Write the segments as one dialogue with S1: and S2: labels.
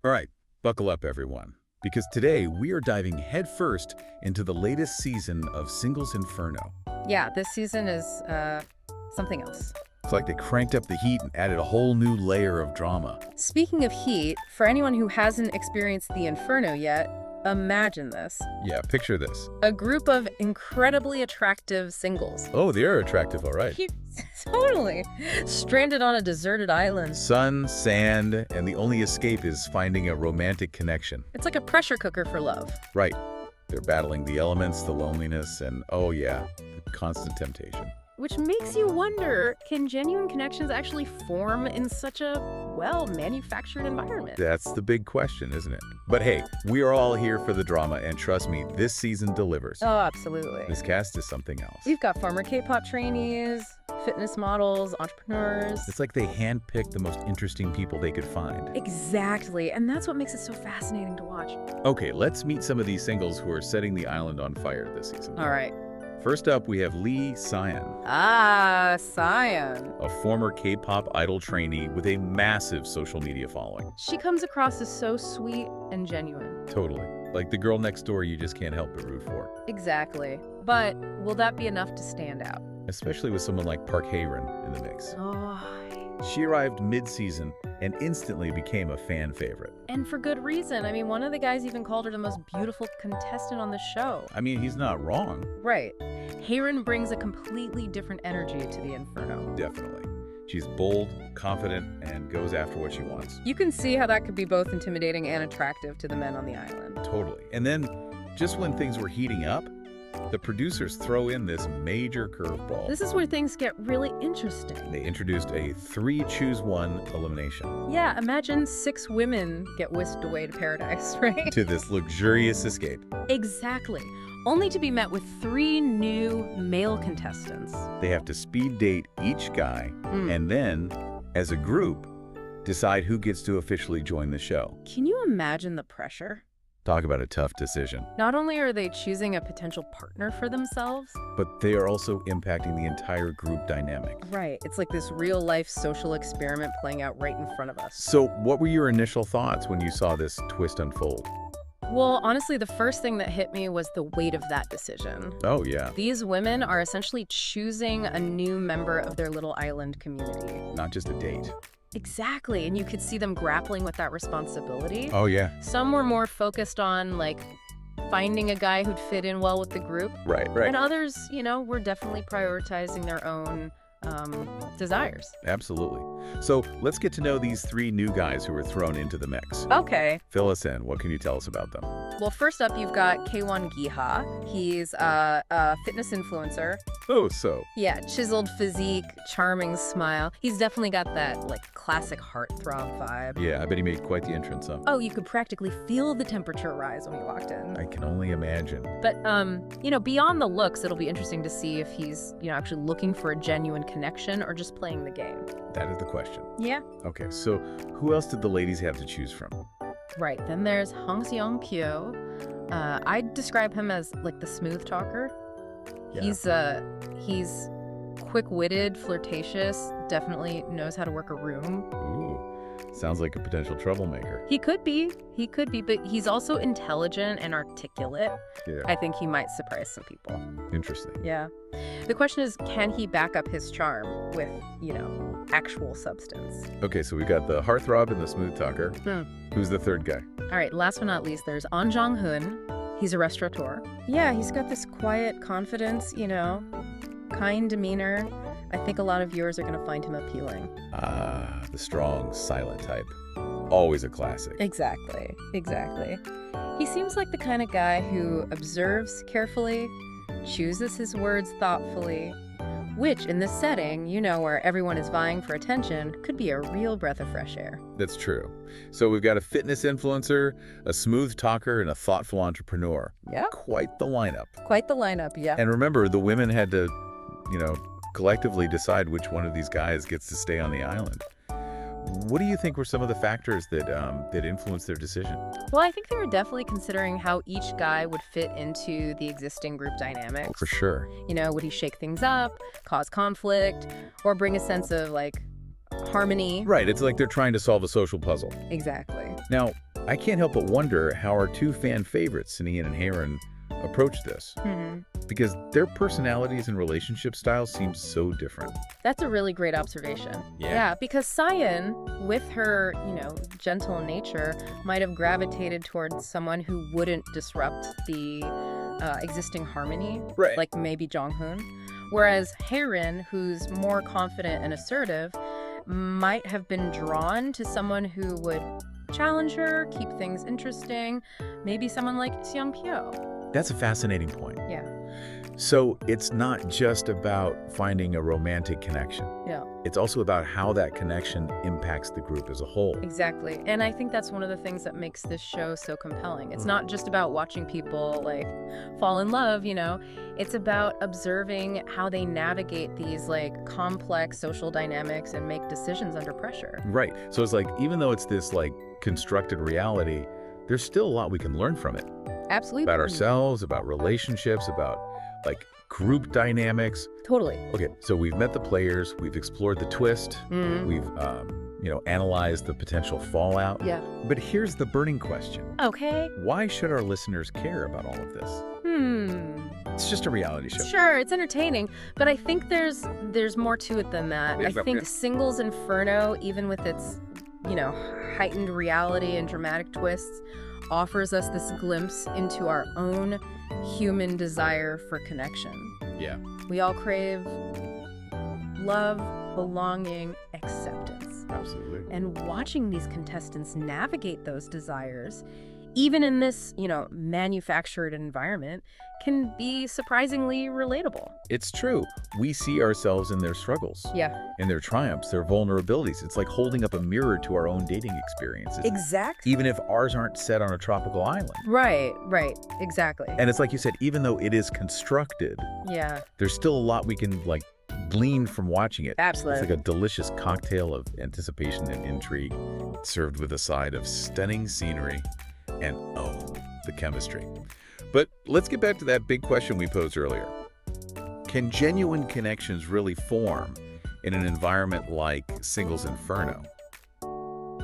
S1: All right, buckle up, everyone, because today we are diving headfirst into the latest season of Singles Inferno.
S2: Yeah, this season is something else.
S1: It's like they cranked up the heat and added a whole new layer of drama.
S2: Speaking of heat, for anyone who hasn't experienced the Inferno yet, imagine this.
S1: Yeah, picture this.
S2: A group of incredibly attractive singles.
S1: Oh, they are attractive, all right.
S2: Totally. Stranded on a deserted island.
S1: Sun, sand, and the only escape is finding a romantic connection.
S2: It's like a pressure cooker for love.
S1: Right. They're battling the elements, the loneliness, and, oh yeah, the constant temptation.
S2: Which makes you wonder, can genuine connections actually form in such a, well, manufactured environment?
S1: That's the big question, isn't it? But hey, we are all here for the drama, and trust me, this season delivers.
S2: Oh, absolutely.
S1: This cast is something else.
S2: We've got former K-pop trainees, fitness models, entrepreneurs.
S1: It's like they handpicked the most interesting people they could find.
S2: Exactly, and that's what makes it so fascinating to watch.
S1: Okay, let's meet some of these singles who are setting the island on fire this season.
S2: All right.
S1: First up, we have Lee Cyan.
S2: Ah, Cyan.
S1: A former K-pop idol trainee with a massive social media following.
S2: She comes across as so sweet and genuine.
S1: Totally. Like the girl next door you just can't help but root for.
S2: Exactly. But will that be enough to stand out?
S1: Especially with someone like Park Hae-rin in the mix.
S2: Oh.
S1: She arrived mid-season and instantly became a fan favorite.
S2: And for good reason. I mean, one of the guys even called her the most beautiful contestant on the show.
S1: I mean, he's not wrong.
S2: Right. Hae-rin brings a completely different energy to the Inferno.
S1: Definitely. She's bold, confident, and goes after what she wants.
S2: You can see how that could be both intimidating and attractive to the men on the island.
S1: Totally. And then, just when things were heating up, the producers throw in this major curveball.
S2: This is where things get really interesting.
S1: They introduced a 3-choose-1 elimination.
S2: Yeah, imagine 6 women get whisked away to paradise, right?
S1: To this luxurious escape.
S2: Exactly. Only to be met with 3 new male contestants.
S1: They have to speed date each guy, and then, as a group, decide who gets to officially join the show.
S2: Can you imagine the pressure?
S1: Talk about a tough decision.
S2: Not only are they choosing a potential partner for themselves,
S1: but they are also impacting the entire group dynamic.
S2: Right. It's like this real-life social experiment playing out right in front of us.
S1: So what were your initial thoughts when you saw this twist unfold?
S2: Well, honestly, the first thing that hit me was the weight of that decision.
S1: Oh, yeah.
S2: These women are essentially choosing a new member of their little island community.
S1: Not just a date.
S2: Exactly, and you could see them grappling with that responsibility.
S1: Oh, yeah.
S2: Some were more focused on, like, finding a guy who'd fit in well with the group.
S1: Right.
S2: And others, you know, were definitely prioritizing their own desires.
S1: Absolutely. So let's get to know these 3 new guys who were thrown into the mix.
S2: Okay.
S1: Fill us in. What can you tell us about them?
S2: Well, first up, you've got Kwon Gi-ha. He's a fitness influencer.
S1: Oh, so.
S2: Yeah, chiseled physique, charming smile. He's definitely got that, like, classic heartthrob vibe.
S1: Yeah, I bet he made quite the entrance, huh?
S2: Oh, you could practically feel the temperature rise when he walked in.
S1: I can only imagine.
S2: But, you know, beyond the looks, it'll be interesting to see if he's, you know, actually looking for a genuine connection or just playing the game.
S1: That is the question.
S2: Yeah.
S1: Okay, so who else did the ladies have to choose from?
S2: Right, then there's Hong Seong-kyo. I'd describe him as, like, the smooth talker.
S1: Yeah.
S2: He's quick-witted, flirtatious, definitely knows how to work a room.
S1: Ooh, sounds like a potential troublemaker.
S2: He could be, but he's also intelligent and articulate.
S1: Yeah.
S2: I think he might surprise some people.
S1: Interesting.
S2: Yeah. The question is, can he back up his charm with, you know, actual substance?
S1: Okay, so we got the heartthrob and the smooth talker. Who's the third guy?
S2: All right, last but not least, there's An Jong-hoon. He's a restaurateur. Yeah, he's got this quiet confidence, you know, kind demeanor. I think a lot of viewers are going to find him appealing.
S1: Ah, the strong, silent type. Always a classic.
S2: Exactly. He seems like the kind of guy who observes carefully, chooses his words thoughtfully, which in this setting, you know, where everyone is vying for attention, could be a real breath of fresh air.
S1: That's true. So we've got a fitness influencer, a smooth talker, and a thoughtful entrepreneur.
S2: Yeah.
S1: Quite the lineup.
S2: Quite the lineup, yeah.
S1: And remember, the women had to, you know, collectively decide which one of these guys gets to stay on the island. What do you think were some of the factors that influenced their decision?
S2: Well, I think they were definitely considering how each guy would fit into the existing group dynamics.
S1: Oh, for sure.
S2: You know, would he shake things up, cause conflict, or bring a sense of, like, harmony?
S1: Right, it's like they're trying to solve a social puzzle.
S2: Exactly.
S1: Now, I can't help but wonder how our two fan favorites, Sinean and Haerin, approach this. Because their personalities and relationship styles seem so different.
S2: That's a really great observation.
S1: Yeah.
S2: Because Sayan, with her, gentle nature, might have gravitated towards someone who wouldn't disrupt the existing harmony,
S1: Right.
S2: like maybe Jonghoon. Whereas Haerin, who's more confident and assertive, might have been drawn to someone who would challenge her, keep things interesting, maybe someone like Seongpyo.
S1: That's a fascinating point.
S2: Yeah.
S1: So it's not just about finding a romantic connection.
S2: Yeah.
S1: It's also about how that connection impacts the group as a whole.
S2: Exactly. And I think that's one of the things that makes this show so compelling. It's not just about watching people fall in love, It's about observing how they navigate these complex social dynamics and make decisions under pressure.
S1: Right. So it's even though it's this constructed reality, there's still a lot we can learn from it.
S2: Absolutely.
S1: About ourselves, about relationships, about group dynamics.
S2: Totally.
S1: Okay, so we've met the players, we've explored the twist, we've analyzed the potential fallout.
S2: Yeah.
S1: But here's the burning question.
S2: Okay.
S1: Why should our listeners care about all of this? It's just a reality show.
S2: Sure, it's entertaining, but I think there's more to it than that. I think Singles Inferno, even with its, heightened reality and dramatic twists, offers us this glimpse into our own human desire for connection.
S1: Yeah.
S2: We all crave love, belonging, acceptance.
S1: Absolutely.
S2: And watching these contestants navigate those desires, even in this, manufactured environment, can be surprisingly relatable.
S1: It's true. We see ourselves in their struggles.
S2: Yeah.
S1: In their triumphs, their vulnerabilities. It's like holding up a mirror to our own dating experiences.
S2: Exactly.
S1: Even if ours aren't set on a tropical island.
S2: Right, exactly.
S1: And it's like you said, even though it is constructed,
S2: Yeah.
S1: there's still a lot we can glean from watching it.
S2: Absolutely.
S1: It's like a delicious cocktail of anticipation and intrigue, served with a side of stunning scenery and, the chemistry. But let's get back to that big question we posed earlier. Can genuine connections really form in an environment like Singles Inferno?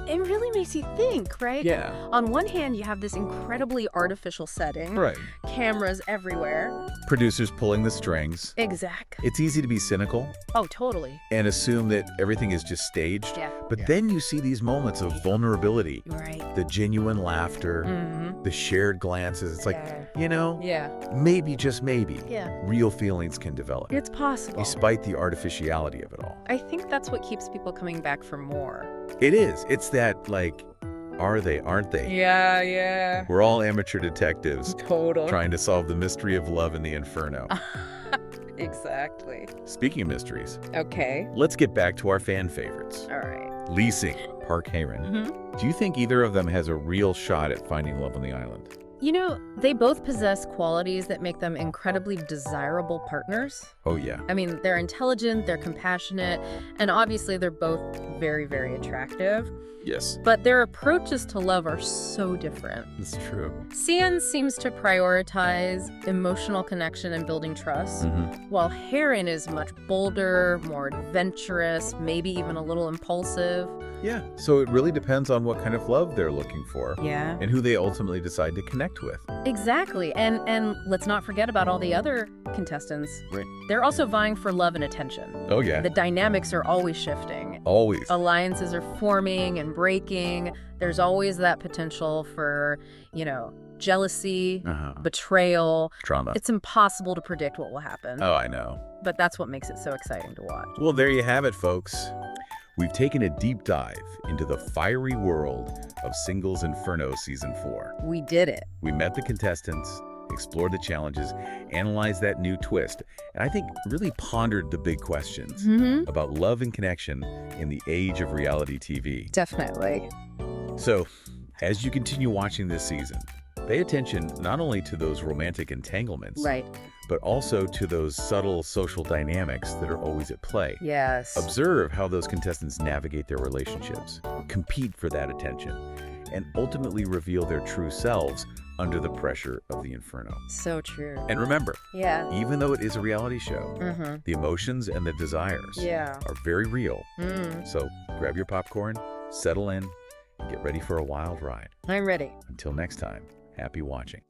S2: It really makes you think, right?
S1: Yeah.
S2: On one hand, you have this incredibly artificial setting.
S1: Right.
S2: Cameras everywhere.
S1: Producers pulling the strings.
S2: Exactly.
S1: It's easy to be cynical
S2: Oh, totally.
S1: and assume that everything is just staged.
S2: Yeah.
S1: But then you see these moments of vulnerability,
S2: Right.
S1: the genuine laughter,
S2: Mm-hmm.
S1: the shared glances. It's
S2: Yeah.
S1: maybe, just maybe,
S2: Yeah.
S1: real feelings can develop,
S2: It's possible.
S1: despite the artificiality of it all.
S2: I think that's what keeps people coming back for more.
S1: It is. It's that, are they, aren't they?
S2: Yeah.
S1: We're all amateur detectives
S2: Total.
S1: trying to solve the mystery of love in the inferno.
S2: Exactly.
S1: Speaking of mysteries,
S2: Okay.
S1: let's get back to our fan favorites.
S2: All right.
S1: Lee Sing, Park Haerin.
S2: Mm-hmm.
S1: Do you think either of them has a real shot at finding love on the island?
S2: They both possess qualities that make them incredibly desirable partners.
S1: Oh, yeah.
S2: I mean, they're intelligent, they're compassionate, and obviously they're both very, very attractive.
S1: Yes.
S2: But their approaches to love are so different.
S1: It's true.
S2: Sian seems to prioritize emotional connection and building trust, while Haerin is much bolder, more adventurous, maybe even a little impulsive.
S1: Yeah. So it really depends on what kind of love they're looking for.
S2: Yeah.
S1: And who they ultimately decide to connect with.
S2: Exactly. And let's not forget about all the other contestants.
S1: Right.
S2: They're also vying for love and attention.
S1: Oh, yeah.
S2: The dynamics are always shifting.
S1: Always.
S2: Alliances are forming and breaking. There's always that potential for, jealousy, betrayal.
S1: Drama.
S2: It's impossible to predict what will happen.
S1: Oh, I know.
S2: But that's what makes it so exciting to watch.
S1: Well, there you have it, folks. We've taken a deep dive into the fiery world of Singles Inferno Season 4.
S2: We did it.
S1: We met the contestants, explored the challenges, analyzed that new twist, and I think really pondered the big questions about love and connection in the age of reality TV.
S2: Definitely.
S1: So, as you continue watching this season, pay attention not only to those romantic entanglements,
S2: Right.
S1: but also to those subtle social dynamics that are always at play.
S2: Yes.
S1: Observe how those contestants navigate their relationships, compete for that attention, and ultimately reveal their true selves under the pressure of the inferno.
S2: So true.
S1: And remember,
S2: Yeah.
S1: even though it is a reality show,
S2: Mm-hmm.
S1: the emotions and the desires
S2: Yeah.
S1: are very real.
S2: Mm.
S1: So grab your popcorn, settle in, Get ready for a wild ride.
S2: I'm ready.
S1: Until next time, happy watching.